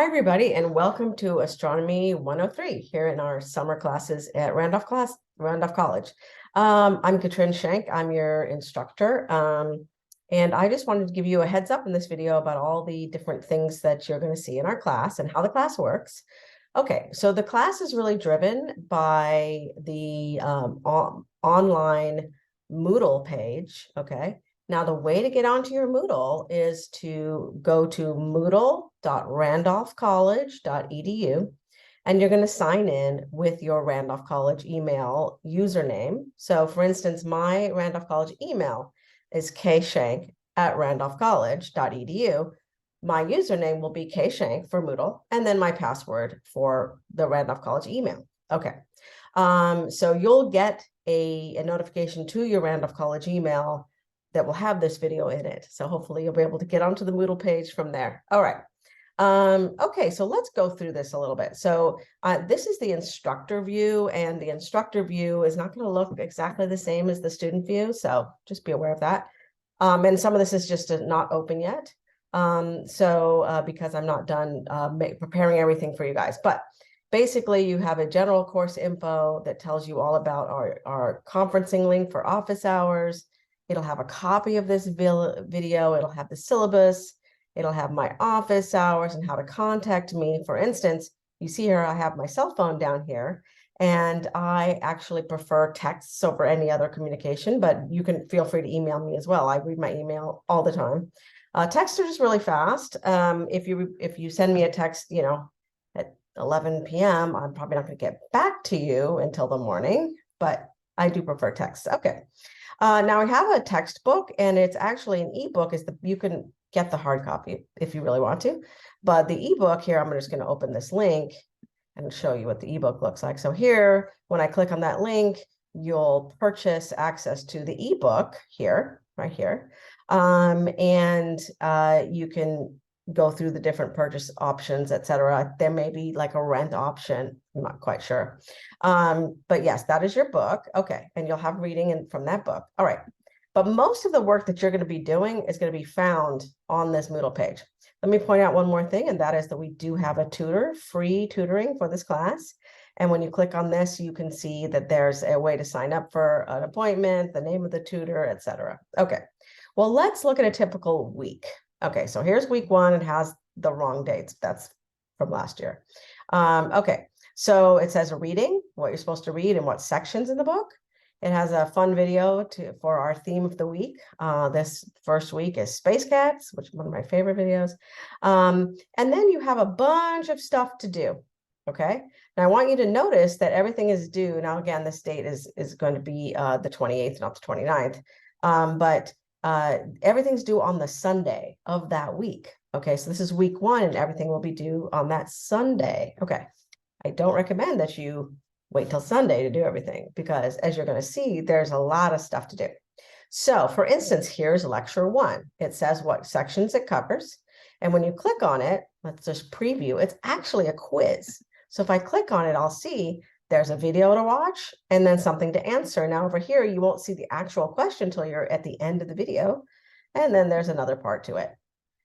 Hi, everybody, and welcome to Astronomy 103 here in our summer classes at Randolph College. I'm Katrin Schenk. I'm your instructor. And I just wanted to give you a heads up in this video about all the different things that you're going to see in our class and how the class works. Okay, so the class is really driven by the online Moodle page, okay? Now, the way to get onto your Moodle is to go to moodle.randolphcollege.edu, and you're going to sign in with your Randolph College email username. So, for instance, my Randolph College email is kshank@randolphcollege.edu. My username will be kshank for Moodle, and then my password for the Randolph College email. Okay, so you'll get a notification to your Randolph College email that will have this video in it. So hopefully you'll be able to get onto the Moodle page from there. All right. Okay, so let's go through this a little bit. So this is the instructor view, and the instructor view is not going to look exactly the same as the student view. So just be aware of that. And some of this is just not open yet. Because I'm not done preparing everything for you guys. But basically, you have a general course info that tells you all about our conferencing link for office hours. It'll have a copy of this video. It'll have the syllabus. It'll have my office hours and how to contact me. For instance, you see here, I have my cell phone down here, and I actually prefer texts over any other communication, but you can feel free to email me as well. I read my email all the time. Texts are just really fast. If you send me a text, at 11 p.m., I'm probably not going to get back to you until the morning, but I do prefer text. Okay. Now I have a textbook, and it's actually an ebook. You can get the hard copy if you really want to, but the ebook here, I'm just going to open this link and show you what the ebook looks like. So here, when I click on that link, you'll purchase access to the ebook here, right here, and you can go through the different purchase options, etc. There may be like a rent option. I'm not quite sure. But yes, that is your book. Okay. And you'll have reading from that book. All right. But most of the work that you're going to be doing is going to be found on this Moodle page. Let me point out one more thing, and that is that we do have a free tutoring for this class. And when you click on this, you can see that there's a way to sign up for an appointment, the name of the tutor, etc. Okay. Well, let's look at a typical week. Okay, so here's week one. It has the wrong dates. That's from last year. Okay, so it says a reading, what you're supposed to read and what sections in the book. It has a fun video for our theme of the week. This first week is Space Cats, which is one of my favorite videos. And then you have a bunch of stuff to do. Okay, now I want you to notice that everything is due. Now, again, this date is going to be the 28th, not the 29th. But everything's due on the Sunday of that week. Okay, so this is week one, and everything will be due on that Sunday. Okay, I don't recommend that you wait till Sunday to do everything, because as you're going to see, there's a lot of stuff to do. So for instance, here's lecture one. It says what sections it covers. And when you click on it, let's just preview, it's actually a quiz. So if I click on it, I'll see there's a video to watch and then something to answer. Now over here, you won't see the actual question until you're at the end of the video. And then there's another part to it.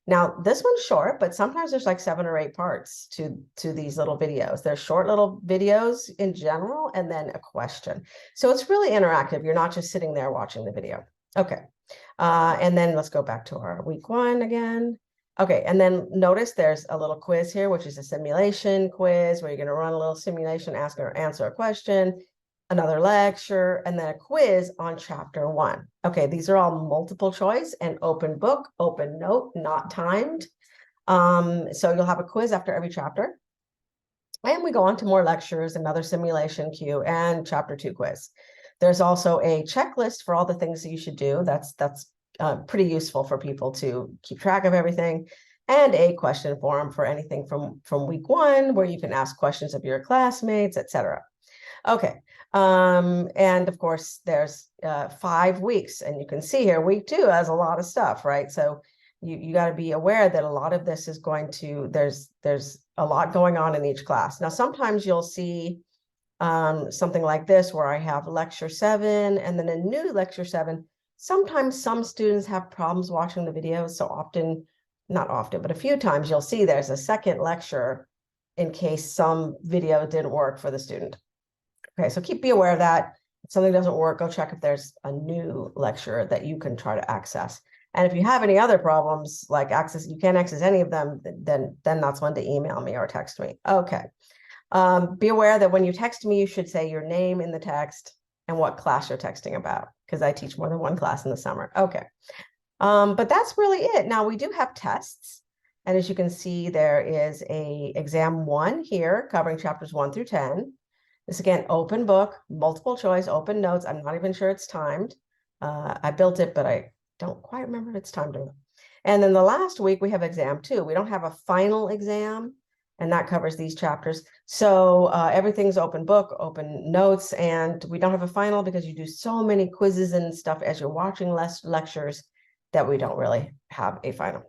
Now, this one's short, but sometimes there's like 7 or 8 parts to these little videos. They're short little videos in general, and then a question. So it's really interactive. You're not just sitting there watching the video. Okay. And then let's go back to our week one again. Okay, and then notice there's a little quiz here, which is a simulation quiz where you're going to run a little simulation, ask or answer a question, another lecture, and then a quiz on chapter 1. Okay, these are all multiple choice and open book, open note, not timed. So you'll have a quiz after every chapter. And we go on to more lectures, another simulation cue, and chapter 2 quiz. There's also a checklist for all the things that you should do. That's pretty useful for people to keep track of everything, and a question form for anything from week one, where you can ask questions of your classmates, etc. Okay, and of course there's 5 weeks, and you can see here week 2 has a lot of stuff, right? So you got to be aware that a lot of this is going to, there's a lot going on in each class. Now, sometimes you'll see something like this where I have lecture 7 and then a new lecture 7. Sometimes some students have problems watching the videos, so often not often, but a few times you'll see there's a second lecture in case some video didn't work for the student. Okay, so be aware of that. If something doesn't work, go check if there's a new lecture that you can try to access. And if you have any other problems, like you can't access any of them, then that's when to email me or text me. Okay. Be aware that when you text me, you should say your name in the text and what class you're texting about, because I teach more than one class in the summer. Okay. But that's really it. Now we do have tests. And as you can see, there is a exam 1 here covering chapters 1 through 10. This again, open book, multiple choice, open notes. I'm not even sure it's timed. I built it, but I don't quite remember if it's timed or not. And then the last week we have exam 2. We don't have a final exam, and that covers these chapters. So everything's open book, open notes, and we don't have a final because you do so many quizzes and stuff as you're watching less lectures that we don't really have a final.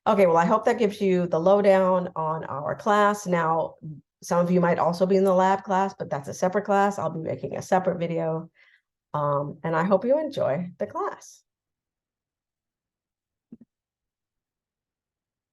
Okay, well, I hope that gives you the lowdown on our class. Now, some of you might also be in the lab class, but that's a separate class. I'll be making a separate video. And I hope you enjoy the class.